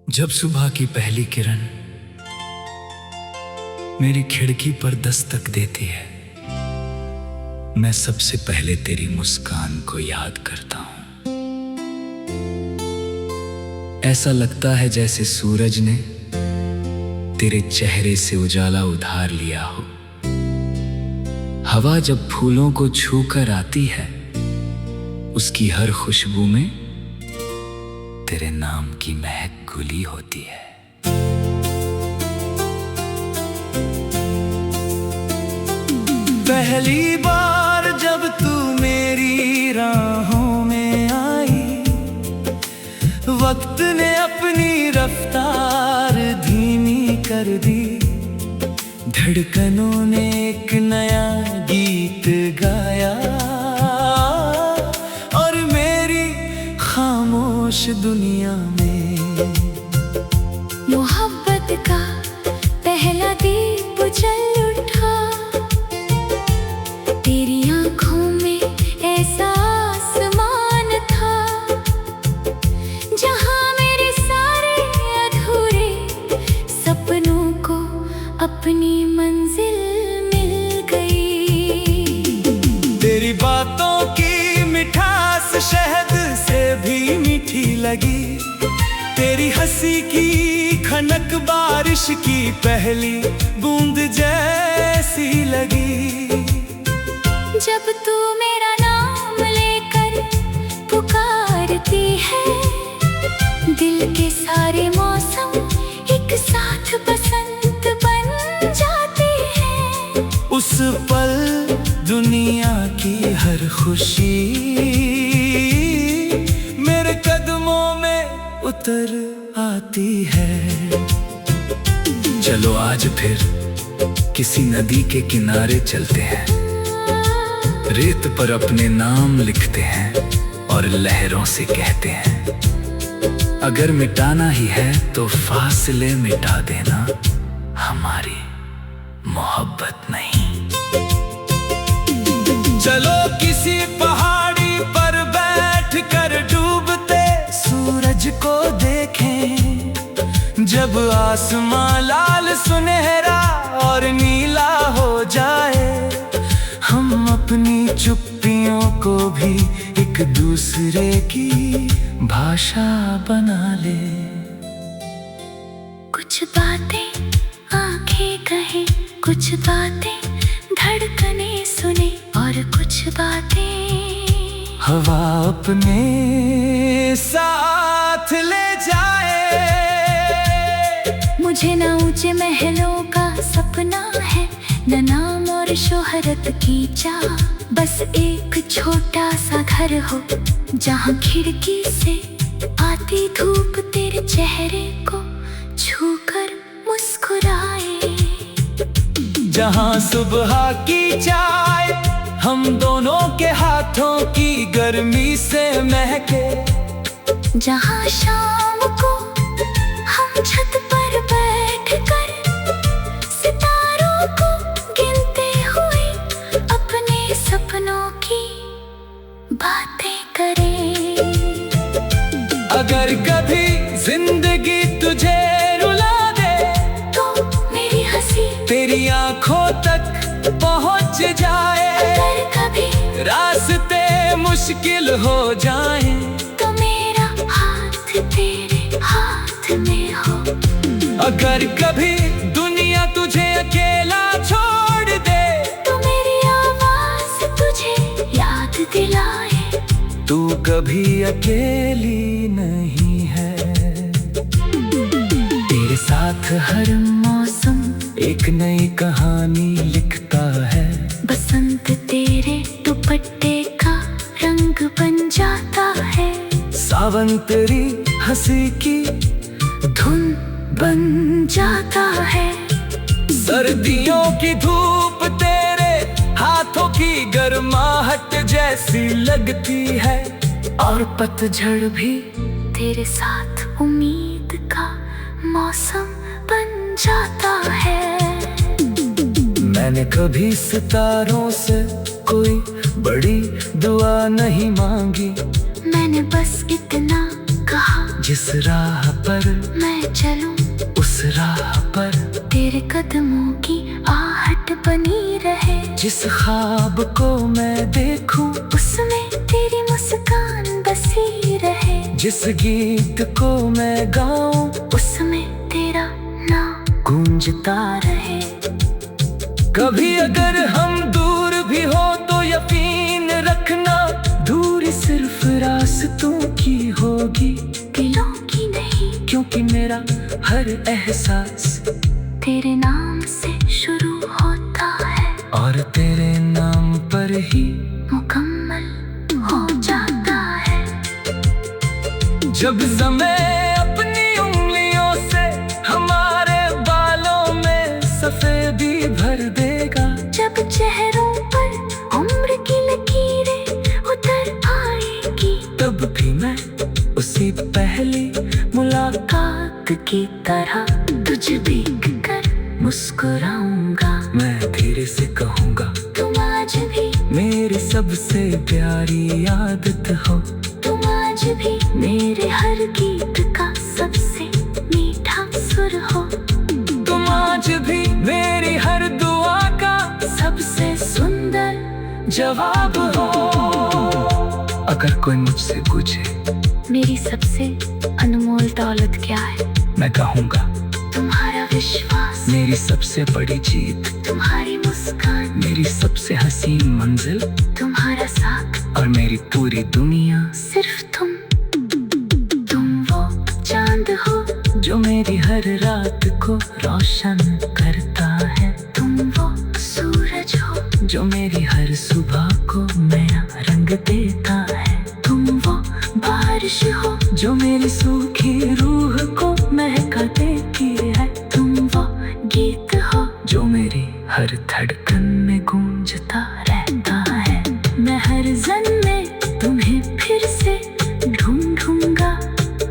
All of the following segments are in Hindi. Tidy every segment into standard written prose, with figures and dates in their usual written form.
जब सुबह की पहली किरण मेरी खिड़की पर दस्तक देती है, मैं सबसे पहले तेरी मुस्कान को याद करता हूं। ऐसा लगता है जैसे सूरज ने तेरे चेहरे से उजाला उधार लिया हो। हवा जब फूलों को छूकर आती है, उसकी हर खुशबू में तेरे नाम की महक घुली होती है। पहली बार जब तू मेरी राहों में आई, वक्त ने अपनी रफ्तार धीमी कर दी। धड़कनों ने एक नया गीत गाया और मेरी खामोश दुनिया में मोहब्बत का पहला दीप जल उठा। तेरी आंखों में ऐसा आसमान था जहां मेरे सारे अधूरे सपनों को अपनी मंजिल मिल गई। तेरी बातों की मिठास शहद से भी मीठी लगी। तेरी हंसी की खनक बारिश की पहली बूंद जैसी लगी। जब तू मेरा नाम लेकर पुकारती है, दिल के सारे मौसम एक साथ बसंत बन जाते हैं। उस पल दुनिया की हर खुशी मेरे कदमों में उतर आती है। चलो आज फिर किसी नदी के किनारे चलते हैं, रेत पर अपने नाम लिखते हैं और लहरों से कहते हैं, अगर मिटाना ही है तो फासले मिटा देना, हमारी मोहब्बत नहीं। चलो किसी पहाड़ी पर बैठ कर डूबते सूरज को देखें। जब आसमां लाल सुनहरा और नीला हो जाए, हम अपनी चुप्पियों को भी एक दूसरे की भाषा बना ले। कुछ बातें आंखें कहें, कुछ बातें धड़कने सुने और कुछ बातें हवा अपने साथ ले जाए। मुझे ना ऊंचे महलों का सपना है, न नाम और शोहरत की चाह। बस एक छोटा सा घर हो जहां खिड़की से आती धूप तेरे चेहरे को छूकर मुस्कुराए। जहां सुबह की चाय हम दोनों के हाथों की गर्मी से महके। जहां शाम को हम छत पर बैठकर सितारों को गिनते हुए अपने सपनों की बातें करें। अगर कभी जिंदगी तुझे रुला दे, तो मेरी हंसी तेरी आंखों तक पहुंच जाए। अगर कभी रास्ते मुश्किल हो जाएं, तो मेरा हाथ तेरे हाथ में हो। अगर कभी दुनिया तुझे अकेला छोड़ दे, तो मेरी आवाज तुझे याद दिलाए, तू कभी अकेली नहीं है। तेरे साथ हर मौसम एक नई कहानी लिखता है। बसंत तेरे दुपट्टे का रंग बन जाता है। सावन तेरी हंसी की धुन बन जाता है। सर्दियों की धूप तेरे हाथों की गर्माहट जैसी लगती है। और पतझड़ भी तेरे साथ उम्मीद का मौसम बन जाता है। मैंने कभी सितारों से कोई बड़ी दुआ नहीं मांगी। मैंने बस इतना कहा, जिस राह पर मैं चलूं, उस राह पर तेरे कदमों की आहट बनी रहे। जिस ख्वाब को मैं देखूं, उसमें तेरी मुस्कान बसी रहे। जिस गीत को मैं गाऊं, उसमें तेरा नाम गूंजता रहे। कभी अगर हम दूर भी हो तो यकीन रखना, दूरी सिर्फ रास्तों की होगी, दिलों की नहीं। क्योंकि मेरा हर एहसास तेरे नाम से शुरू होता है और तेरे नाम पर ही मुकम्मल हो जाता है। जब समय अपनी उंगलियों से हमारे बालों में सफेदी भर देगा, जब चेहरों पर उम्र की लकीरें उतर आएगी, तब भी मैं उसी पहली मुलाकात की तरह तुझे देख कर मुस्कुराऊंगा। मैं धीरे से कहूँगा, तुम आज भी मेरी सबसे प्यारी आदत हो। तुम आज भी मेरे हर गीत का सबसे मीठा सुर हो। तुम आज भी मेरी हर दुआ का सबसे सुंदर जवाब हो। अगर कोई मुझसे पूछे मेरी सबसे अनमोल दौलत क्या है, मैं कहूँगा तुम्हारा विश्वास, मेरी सबसे बड़ी जीत, तुम्हारी मुस्कान, मेरी सबसे हसीन मंजिल, तुम्हारा साथ और मेरी पूरी दुनिया सिर्फ तुम। तुम वो चांद हो जो मेरी हर रात को रोशन करता है। तुम वो सूरज हो जो मेरी हर सुबह को नया रंग देता है। तुम वो बारिश हो जो मेरी सूखी रूह को महका देती है। तुम वो गीत हो जो मेरी हर धड़कन में गूंजता रहता है। मैं हर जन्म में तुम्हें फिर से ढूंढूंगा,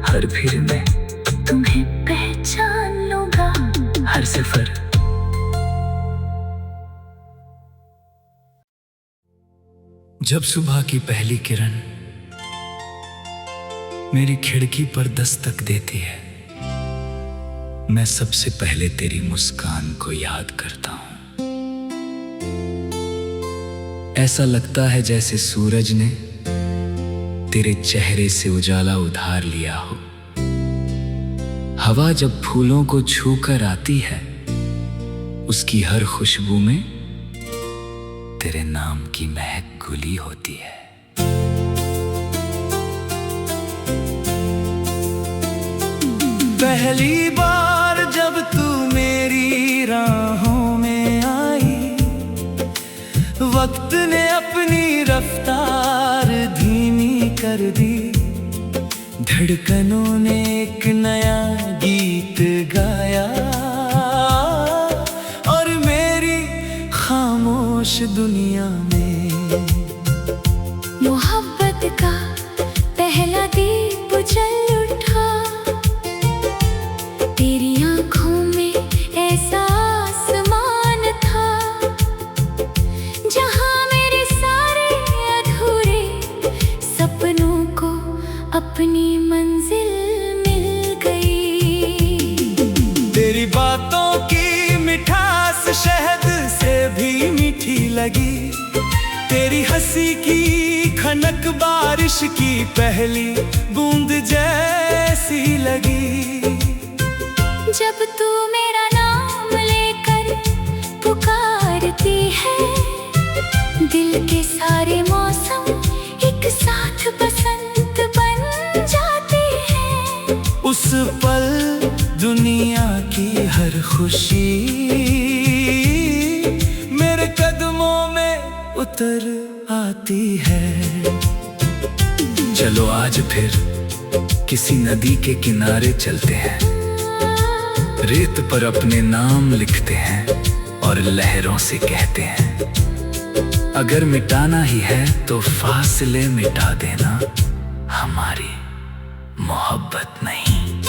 हर फिर में तुम्हें पहचान लूंगा। हर सफर जब सुबह की पहली किरण मेरी खिड़की पर दस्तक देती है, मैं सबसे पहले तेरी मुस्कान को याद करता हूं। ऐसा लगता है जैसे सूरज ने तेरे चेहरे से उजाला उधार लिया हो। हवा जब फूलों को छूकर आती है, उसकी हर खुशबू में तेरे नाम की महक घुली होती है। पहली बार जब तू मेरी राहों में आई, वक्त ने अपनी रफ्तार धीमी कर दी। धड़कनों ने एक नया गीत गाया और मेरी खामोश दुनिया में मोहब्बत का पहला दीप जल उठा। तेरी आंखों में ऐसा आसमान था जहां मेरे सारे अधूरे सपनों को अपनी मंजिल मिल गई। तेरी बातों की मिठास शहद से भी मीठी लगी। तेरी हंसी की खनक बारिश की पहली बूंद जैसी लगी। जब तू मेरा नाम लेकर पुकारती है, दिल के सारे मौसम एक साथ बसंत बन जाते हैं। उस पल दुनिया की हर खुशी मेरे कदमों में उतर आती है। चलो आज फिर किसी नदी के किनारे चलते हैं, रेत पर अपने नाम लिखते हैं और लहरों से कहते हैं, अगर मिटाना ही है तो फासले मिटा देना, हमारी मोहब्बत नहीं।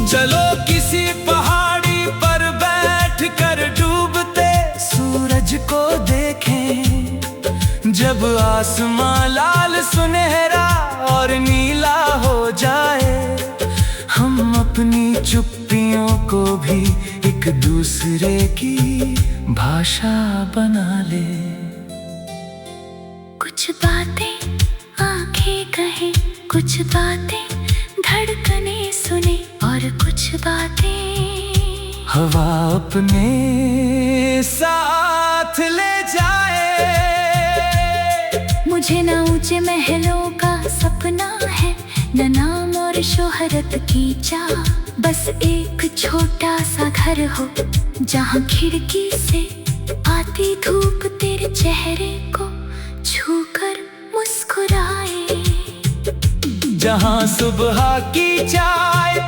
चलो किसी पहाड़ी पर बैठ कर डूबते सूरज को देखें, जब आसमां लाल सुनहरा और नीला हो अपनी चुप्पियों को भी एक दूसरे की भाषा बना ले। कुछ बातें आंखें कहे, कुछ बातें धड़कने सुने, और कुछ बातें हवा अपने साथ ले जाए। मुझे ना ऊंचे महलों का सपना है, न नाम और शोहरत की चाह, बस एक छोटा सा घर हो जहाँ खिड़की से आती धूप तेरे चेहरे को छूकर मुस्कुराए। जहाँ सुबह की चाय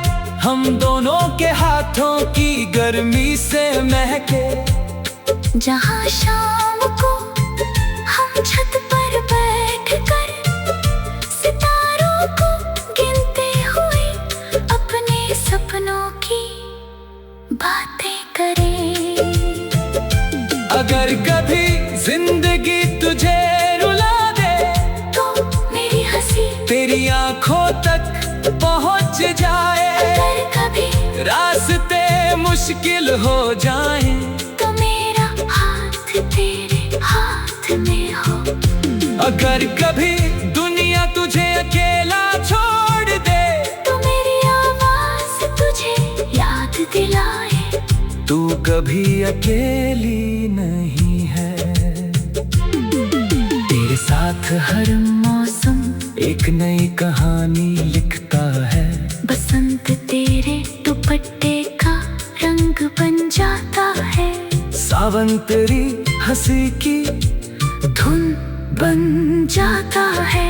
हम दोनों के हाथों की गर्मी से महके, जहाँ शाम को हम छत पर बैठकर सितारों को गिनते हुए अपने सपनों की बातें करें। अगर कभी जिंदगी तुझे रुला दे तो मेरी हंसी तेरी आंखों तक पहुंच जाए। अगर कभी रास्ते मुश्किल हो जाएं तो मेरा हाथ तेरे हाथ में हो। अगर कभी दुनिया तुझे अकेला छोड़ दे तो मेरी आवाज तुझे याद दिलाए, तू कभी अकेली नहीं है। तेरे साथ हर मौसम एक नई कहानी लिखता है। बसंत तेरे दुपट्टे का रंग बन जाता है, सावन तेरी हंसी की धुन बन जाता है।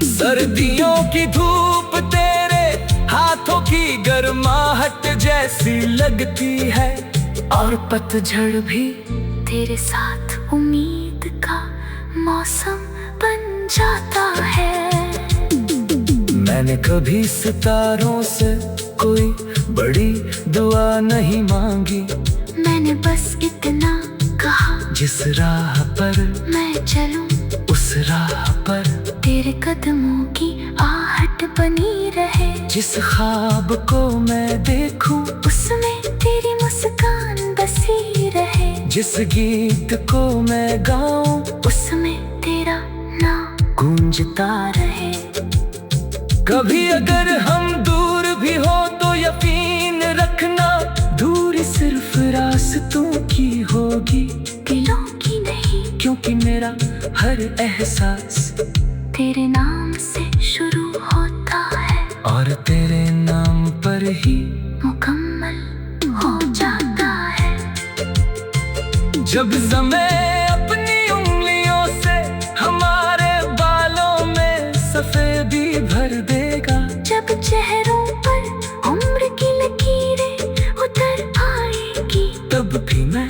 सर्दियों की धूप तेरे हाथों की गर्माहट जैसी लगती है, और पतझड़ भी तेरे साथ उम्मीद का मौसम बन जाता है। मैंने कभी सितारों से कोई बड़ी दुआ नहीं मांगी, मैंने बस इतना कहा, जिस राह पर मैं चलूं उस राह पर तेरे कदमों की आहट बनी रहे। जिस ख्वाब को मैं देखूं उसमें तेरी मुस्कान बसी रहे। जिस गीत को मैं गाऊं उसमें तेरा नाम गूंजता रहे। कभी अगर हम दूर भी हो तो यकीन रखना, दूरी सिर्फ रास्तों की होगी, दिलों की नहीं। क्योंकि मेरा हर एहसास तेरे नाम से शुरू होता है और तेरे नाम पर ही मुकम्मल हो जाता है। जब समय अपनी उंगलियों से हमारे बालों में सफेदी भर देगा, जब चेहरों पर उम्र की लकीरें उतर आएगी, तब भी मैं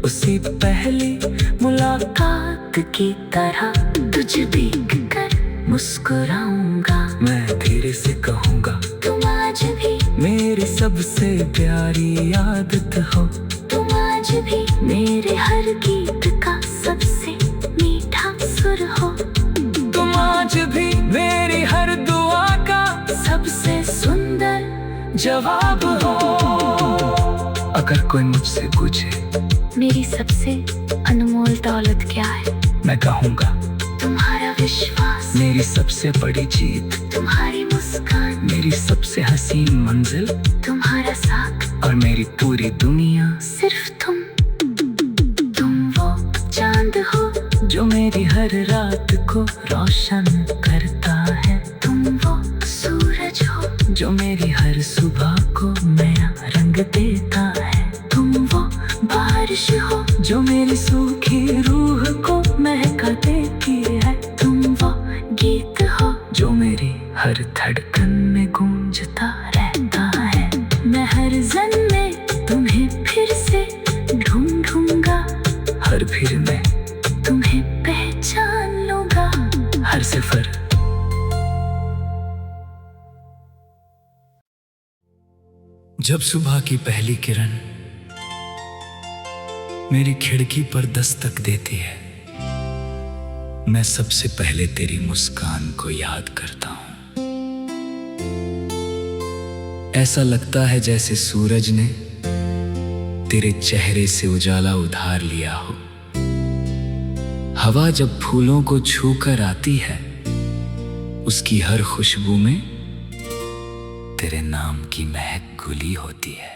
उसी पहली मुलाकात की तरह तुझे देख कर मुस्कुराऊंगा। मैं धीरे से कहूँगा तुम आज भी मेरी सबसे प्यारी आदत हो। तुम आज भी मेरे हर गीत का सबसे मीठा सुर हो। तुम आज भी मेरी हर दुआ का सबसे सुंदर जवाब हो। अगर कोई मुझसे पूछे मेरी सबसे अनमोल दौलत क्या है, मैं कहूँगा तुम्हारा विश्वास, मेरी सबसे बड़ी जीत, तुम्हारी मुस्कान, मेरी सबसे हसीन मंजिल, तुम्हारा साथ और मेरी पूरी दुनिया सिर्फ तुम। तुम वो चांद हो जो मेरी हर रात को रोशन करता है। तुम वो सूरज हो जो मेरी हर सुबह को नया रंग देता है। तुम वो बारिश हो जो मेरी सूखी रूह को महका देती है। तुम वो गीत हो जो मेरी हर धड़कन में गूंजता रहता है। मैं हर जन्म में तुम्हें फिर से ढूंढूंगा, हर फिर में तुम्हें पहचान लूंगा। हर सफर जब सुबह की पहली किरण मेरी खिड़की पर दस्तक देती है, मैं सबसे पहले तेरी मुस्कान को याद करता हूं। ऐसा लगता है जैसे सूरज ने तेरे चेहरे से उजाला उधार लिया हो। हवा जब फूलों को छू कर आती है, उसकी हर खुशबू में तेरे नाम की महक घुली होती है।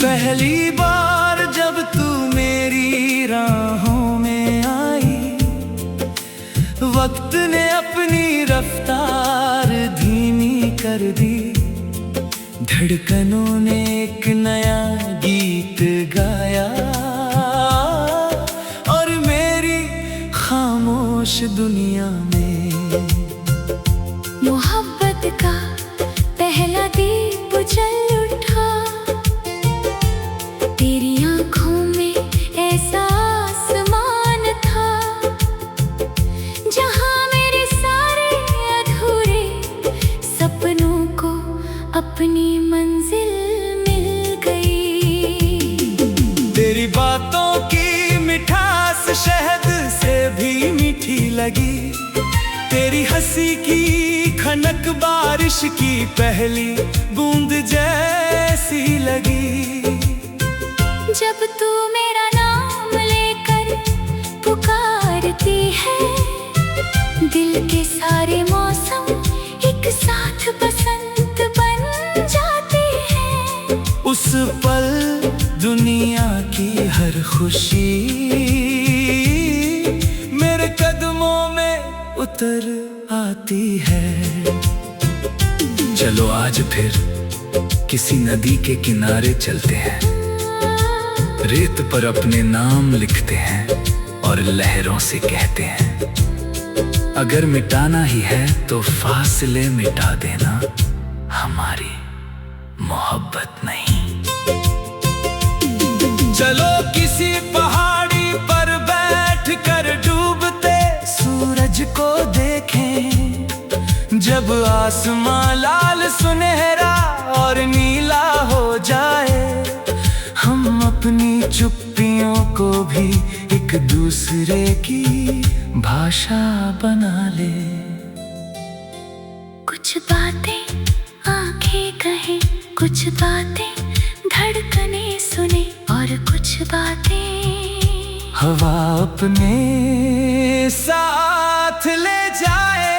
पहली बार जब तू मेरी राहों में आई, वक्त ने अपनी रफ्तार धीमी कर दी। धड़कनों ने एक नया गीत गाया और मेरी खामोश दुनिया में मोहब्बत का पहला दीप जल उठा। तेरी आंखों में ऐसा आसमान था जहां मेरे सारे अधूरे सपनों को अपनी मंजिल मिल गई। तेरी बातों की मिठास शहद से भी मीठी लगी। तेरी हंसी की खनक बारिश की पहली बूंद जैसी लगी। जब तू मेरा नाम लेकर पुकारती है, दिल के सारे मौसम एक साथ बसंत बन जाते हैं। उस पल दुनिया की हर खुशी मेरे कदमों में उतर आती है। चलो आज फिर किसी नदी के किनारे चलते हैं। रेत पर अपने नाम लिखते हैं और लहरों से कहते हैं, अगर मिटाना ही है तो फासले मिटा देना, हमारी मोहब्बत नहीं। चलो किसी पहाड़ी पर बैठ कर डूबते सूरज को देखें। जब आसमां लाल सुनहरा और नीला हो जाए, हम अपनी चुप्पियों को भी एक दूसरे की भाषा बना ले। कुछ बातें आंखें कहें, कुछ बातें धड़कने सुने और कुछ बातें हवा अपने साथ ले जाए।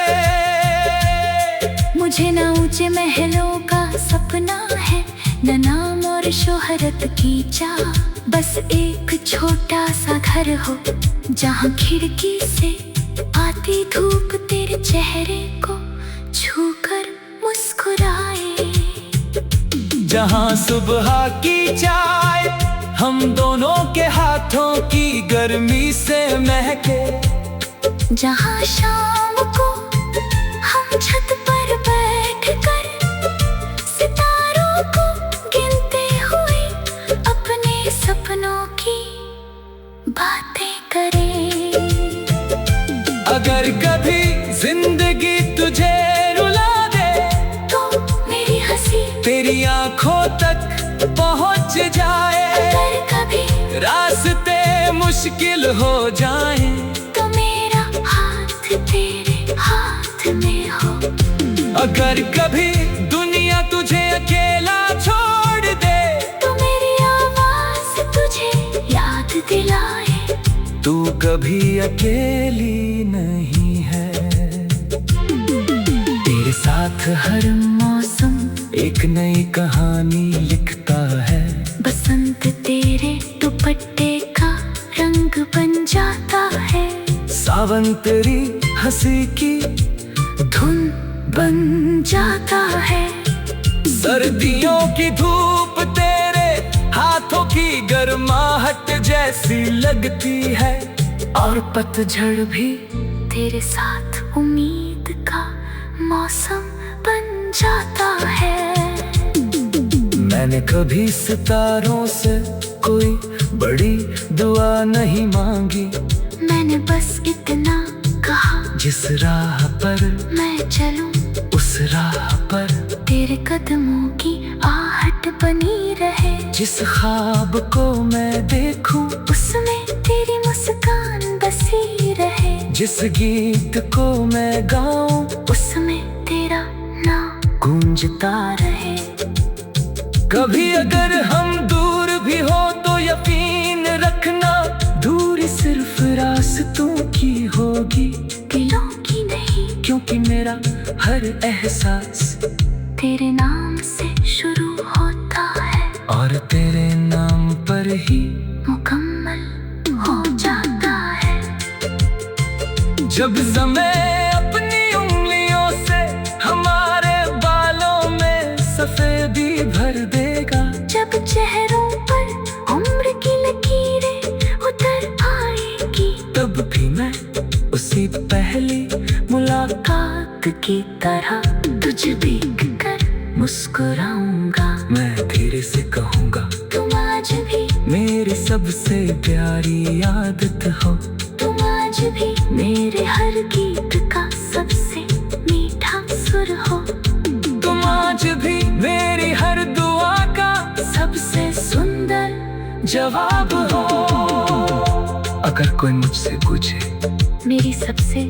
मुझे ना ऊंचे महलों का सपना है, न नाम और शोहरत की चाह। बस एक छोटा सा घर हो जहां खिड़की से आती धूप तेरे चेहरे को छूकर मुस्कुराए। जहां सुबह की चाय हम दोनों के हाथों की गर्मी से महके। जहां शाम को हम छत पर बैठकर सितारों को गिनते हुए अपने सपनों की बातें करें। अगर कभी जिंदगी तुझे रुला दे, तो मेरी हंसी तेरी आंखों तक पहुंच जाए। अगर कभी रास्ते मुश्किल हो जाएं, तो मेरा हाथ तेरे हाथ में हो। अगर कभी दुनिया तुझे अकेला छोड़ दे, तो मेरी आवाज तुझे याद दिलाए, तू कभी अकेली नहीं है। तेरे साथ हर मौसम एक नई कहानी लिखता है। बसंत तेरे दुपट्टे का रंग बन जाता है। सावन तेरी हंसी की धुन बन जाता है। सर्दियों की धूप तेरे हाथों की गर्माहट जैसी लगती है। और पतझड़ भी तेरे साथ उम्मीद का मौसम बन जाता है। मैंने कभी सितारों से कोई बड़ी दुआ नहीं मांगी। मैंने बस इतना कहा, जिस राह पर मैं चलूं उस राह पर तेरे कदमों की आहट बनी रहे। जिस ख्वाब को मैं देखूं उसमें तेरी मुस्कान बसी रहे। जिस गीत को मैं गाऊं उसमें तेरा नाम गूंजता रहे। कभी अगर हम दूर भी हो तो यकीन रखना, दूरी सिर्फ रास्तों की होगी, दिलों की नहीं। क्योंकि मेरा हर एहसास तेरे नाम से शुरू होता है और तेरे नाम पर ही मुकम्मल हो जाता है। जब समय अपनी उंगलियों से हमारे बालों में सफेदी भर देगा, जब चेहरों पर उम्र की लकीरें उतर आएगी, तब भी मैं उसी पहली मुलाकात की तरह तुझे देख कर मुस्कुराऊंगा। मैं धीरे से कहूँगा तुम आज भी मेरी सबसे प्यारी आदत हो। तुम आज भी मेरे हर गीत का सबसे मीठा सुर हो। तुम आज भी मेरी हर दुआ का सबसे सुंदर जवाब हो। अगर कोई मुझसे पूछे मेरी सबसे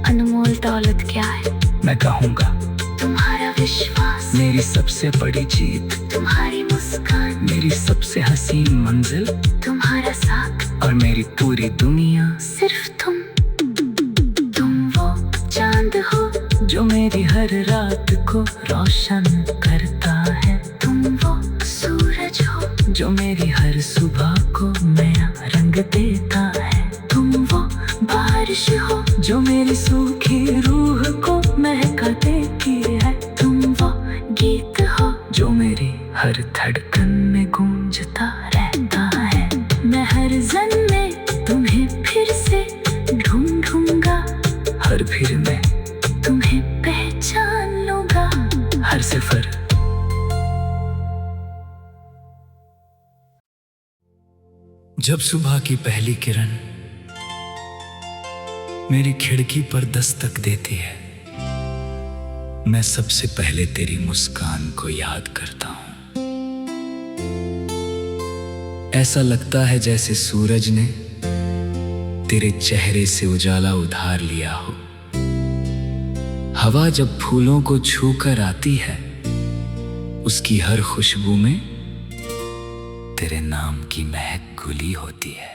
अनमोल दौलत क्या है, मैं कहूँगा तुम्हारा विश्वास मेरी सबसे बड़ी जीत, तुम्हारी मुस्कान मेरी सबसे हसीन मंजिल, तुम्हारा साथ और मेरी पूरी दुनिया सिर्फ तुम वो चांद हो जो मेरी हर रात को रोशन करता है। तुम वो सूरज हो जो मेरी हर सुबह को नया रंग देता है। तुम वो बारिश हो जो मेरी सूखी रूह को महका देती है। तुम वो गीत हो जो मेरी हर धड़कन में गूंजता रहता है। मैं हर जन में तुम्हें फिर से ढूंढूंगा, हर भीड़ में तुम्हें पहचान लूंगा। हर सफर जब सुबह की पहली किरण मेरी खिड़की पर दस्तक देती है, मैं सबसे पहले तेरी मुस्कान को याद करता हूं। ऐसा लगता है जैसे सूरज ने तेरे चेहरे से उजाला उधार लिया हो। हवा जब फूलों को छूकर आती है, उसकी हर खुशबू में तेरे नाम की महक घुली होती है।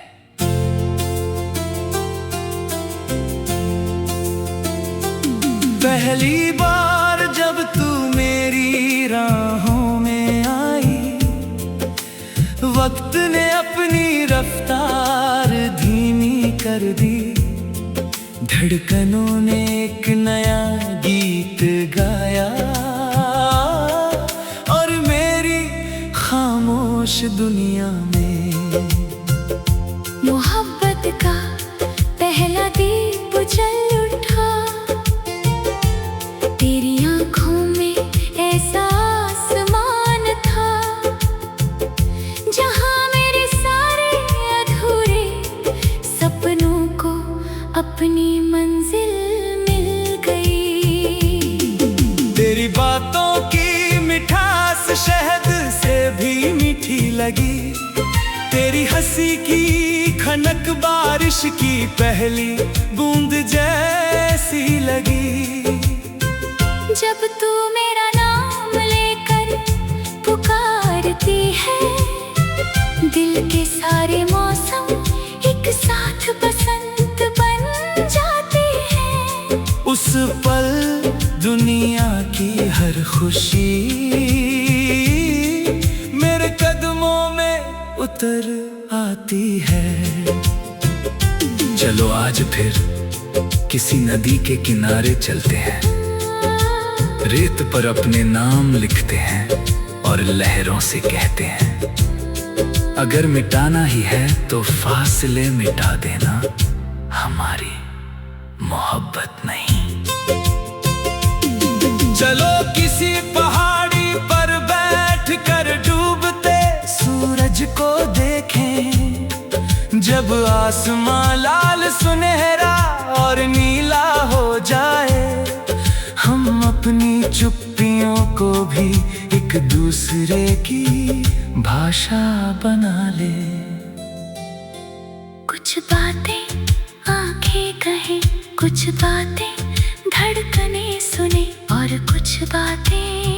पहली बार जब तू मेरी राहों में आई, वक्त ने अपनी रफ्तार धीमी कर दी। धड़कनों ने एक नया गीत गाया और मेरी खामोश दुनिया में मोहब्बत का पहला दीप जल उठा। तेरी आंखों में ऐसा आसमान था जहां मेरे सारे अधूरे सपनों को अपनी मंजिल मिल गई। तेरी बातों की मिठास शहद से भी मीठी लगी। तेरी हंसी की खनक बारिश की पहली बूंद जैसी लगी। जब तू मेरा नाम लेकर पुकारती है, दिल के सारे मौसम एक साथ बसंत बन जाते हैं। उस पल दुनिया की हर खुशी मेरे कदमों में उतर आती है। चलो आज फिर किसी नदी के किनारे चलते हैं, रेत पर अपने नाम लिखते हैं और लहरों से कहते हैं, अगर मिटाना ही है तो फासले मिटा देना, हमारी मोहब्बत नहीं। चलो किसी पहाड़ी पर बैठ कर डूबते सूरज को देखें। जब आसमां लाल सुनहरा और नीला हो जाए, हम अपनी चुप्पियों को भी एक दूसरे की भाषा बना ले। कुछ बातें आंखें कहें, कुछ बातें धड़कने सुने और कुछ बातें